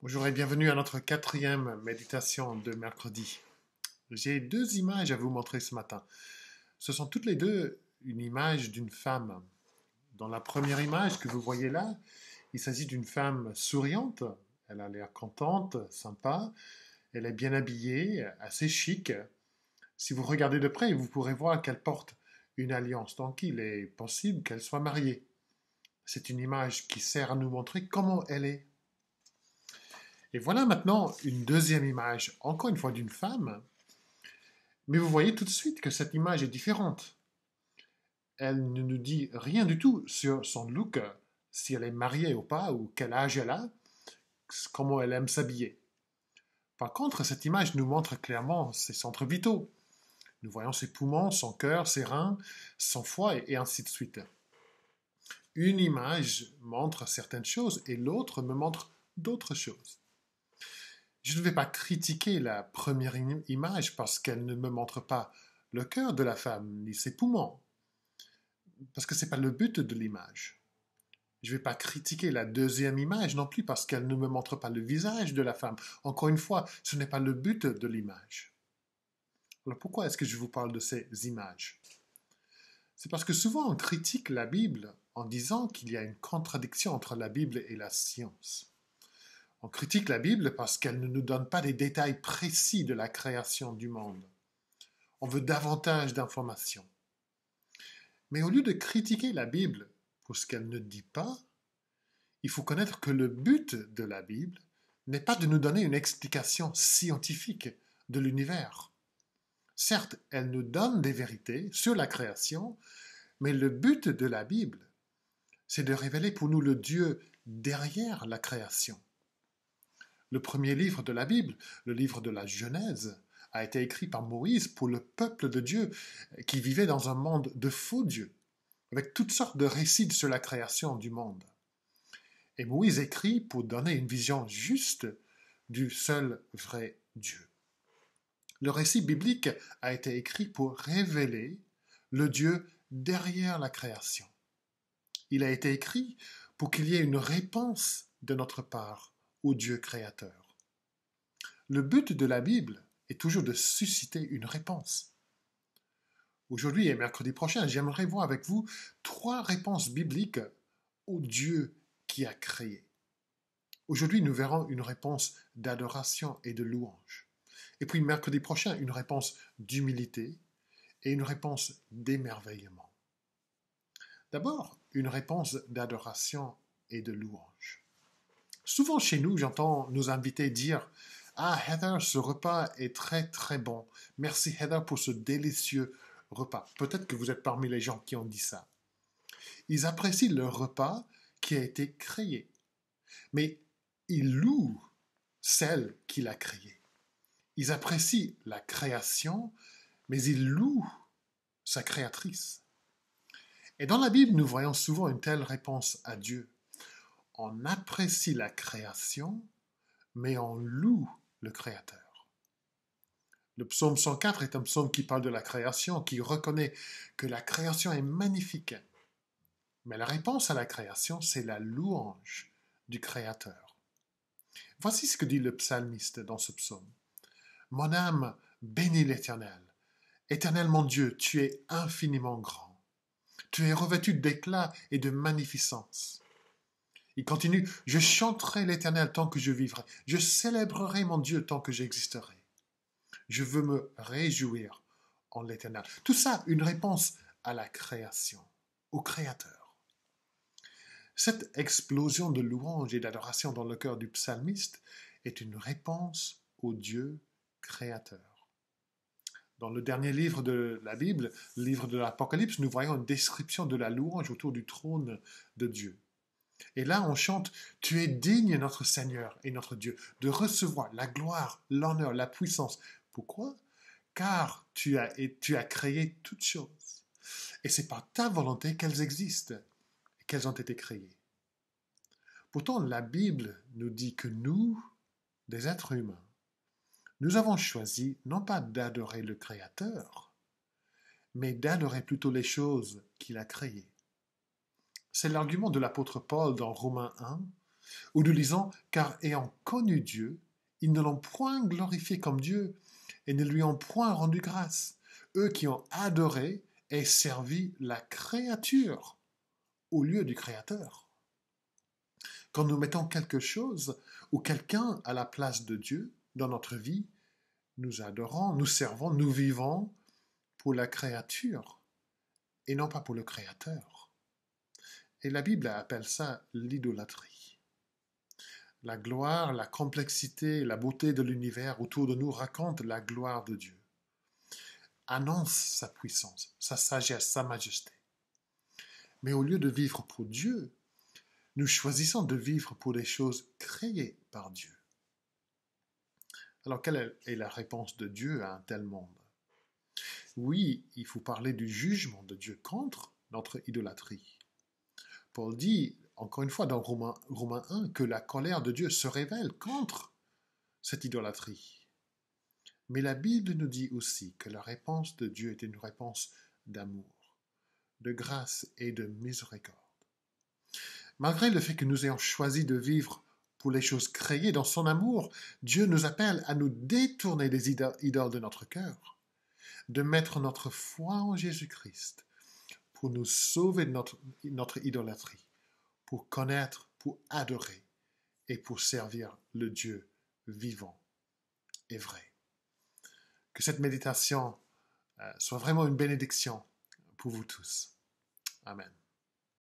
Bonjour et bienvenue à notre quatrième méditation de mercredi. J'ai deux images à vous montrer ce matin. Ce sont toutes les deux une image d'une femme. Dans la première image que vous voyez là, il s'agit d'une femme souriante. Elle a l'air contente, sympa. Elle est bien habillée, assez chic. Si vous regardez de près, vous pourrez voir qu'elle porte une alliance. Donc il est possible qu'elle soit mariée. C'est une image qui sert à nous montrer comment elle est. Et voilà maintenant une deuxième image, encore une fois d'une femme, mais vous voyez tout de suite que cette image est différente. Elle ne nous dit rien du tout sur son look, si elle est mariée ou pas, ou quel âge elle a, comment elle aime s'habiller. Par contre, cette image nous montre clairement ses centres vitaux. Nous voyons ses poumons, son cœur, ses reins, son foie et ainsi de suite. Une image montre certaines choses et l'autre me montre d'autres choses. Je ne vais pas critiquer la première image parce qu'elle ne me montre pas le cœur de la femme ni ses poumons, parce que ce n'est pas le but de l'image. Je ne vais pas critiquer la deuxième image non plus parce qu'elle ne me montre pas le visage de la femme. Encore une fois, ce n'est pas le but de l'image. Alors pourquoi est-ce que je vous parle de ces images? C'est parce que souvent on critique la Bible en disant qu'il y a une contradiction entre la Bible et la science. On critique la Bible parce qu'elle ne nous donne pas des détails précis de la création du monde. On veut davantage d'informations. Mais au lieu de critiquer la Bible pour ce qu'elle ne dit pas, il faut connaître que le but de la Bible n'est pas de nous donner une explication scientifique de l'univers. Certes, elle nous donne des vérités sur la création, mais le but de la Bible, c'est de révéler pour nous le Dieu derrière la création. Le premier livre de la Bible, le livre de la Genèse, a été écrit par Moïse pour le peuple de Dieu qui vivait dans un monde de faux dieux, avec toutes sortes de récits sur la création du monde. Et Moïse écrit pour donner une vision juste du seul vrai Dieu. Le récit biblique a été écrit pour révéler le Dieu derrière la création. Il a été écrit pour qu'il y ait une réponse de notre part au Dieu créateur. Le but de la Bible est toujours de susciter une réponse. Aujourd'hui et mercredi prochain, j'aimerais voir avec vous 3 réponses bibliques au Dieu qui a créé. Aujourd'hui, nous verrons une réponse d'adoration et de louange. Et puis mercredi prochain, une réponse d'humilité et une réponse d'émerveillement. D'abord, une réponse d'adoration et de louange. Souvent chez nous, j'entends nos invités dire « Ah Heather, ce repas est très très bon. Merci Heather pour ce délicieux repas. » Peut-être que vous êtes parmi les gens qui ont dit ça. Ils apprécient le repas qui a été créé. Mais ils louent celle qui l'a créé. Ils apprécient la création, mais ils louent sa créatrice. Et dans la Bible, nous voyons souvent une telle réponse à Dieu. On apprécie la création, mais on loue le Créateur. Le psaume 104 est un psaume qui parle de la création, qui reconnaît que la création est magnifique. Mais la réponse à la création, c'est la louange du Créateur. Voici ce que dit le psalmiste dans ce psaume. « Mon âme bénit l'Éternel. Éternel mon Dieu, tu es infiniment grand. Tu es revêtu d'éclat et de magnificence. » Il continue, « Je chanterai l'Éternel tant que je vivrai. Je célébrerai mon Dieu tant que j'existerai. Je veux me réjouir en l'Éternel. » Tout ça, une réponse à la création, au Créateur. Cette explosion de louange et d'adoration dans le cœur du psalmiste est une réponse au Dieu créateur. Dans le dernier livre de la Bible, le livre de l'Apocalypse, nous voyons une description de la louange autour du trône de Dieu. Et là, on chante « Tu es digne, notre Seigneur et notre Dieu, de recevoir la gloire, l'honneur, la puissance. » Pourquoi? Car tu as créé toutes choses. Et c'est par ta volonté qu'elles existent, qu'elles ont été créées. Pourtant, la Bible nous dit que nous, des êtres humains, nous avons choisi non pas d'adorer le Créateur, mais d'adorer plutôt les choses qu'il a créées. C'est l'argument de l'apôtre Paul dans Romains 1, Où nous lisons, car ayant connu Dieu, ils ne l'ont point glorifié comme Dieu et ne lui ont point rendu grâce. Eux qui ont adoré et servi la créature au lieu du Créateur. Quand nous mettons quelque chose ou quelqu'un à la place de Dieu dans notre vie, nous adorons, nous servons, nous vivons pour la créature et non pas pour le Créateur. Et la Bible appelle ça l'idolâtrie. La gloire, la complexité, la beauté de l'univers autour de nous racontent la gloire de Dieu, annonce sa puissance, sa sagesse, sa majesté. Mais au lieu de vivre pour Dieu, nous choisissons de vivre pour des choses créées par Dieu. Alors, quelle est la réponse de Dieu à un tel monde? Oui, il faut parler du jugement de Dieu contre notre idolâtrie. Paul dit, encore une fois, dans Romains 1, que la colère de Dieu se révèle contre cette idolâtrie. Mais la Bible nous dit aussi que la réponse de Dieu est une réponse d'amour, de grâce et de miséricorde. Malgré le fait que nous ayons choisi de vivre pour les choses créées dans son amour, Dieu nous appelle à nous détourner des idoles de notre cœur, de mettre notre foi en Jésus-Christ pour nous sauver de notre idolâtrie, pour connaître, pour adorer et pour servir le Dieu vivant et vrai. Que cette méditation soit vraiment une bénédiction pour vous tous. Amen.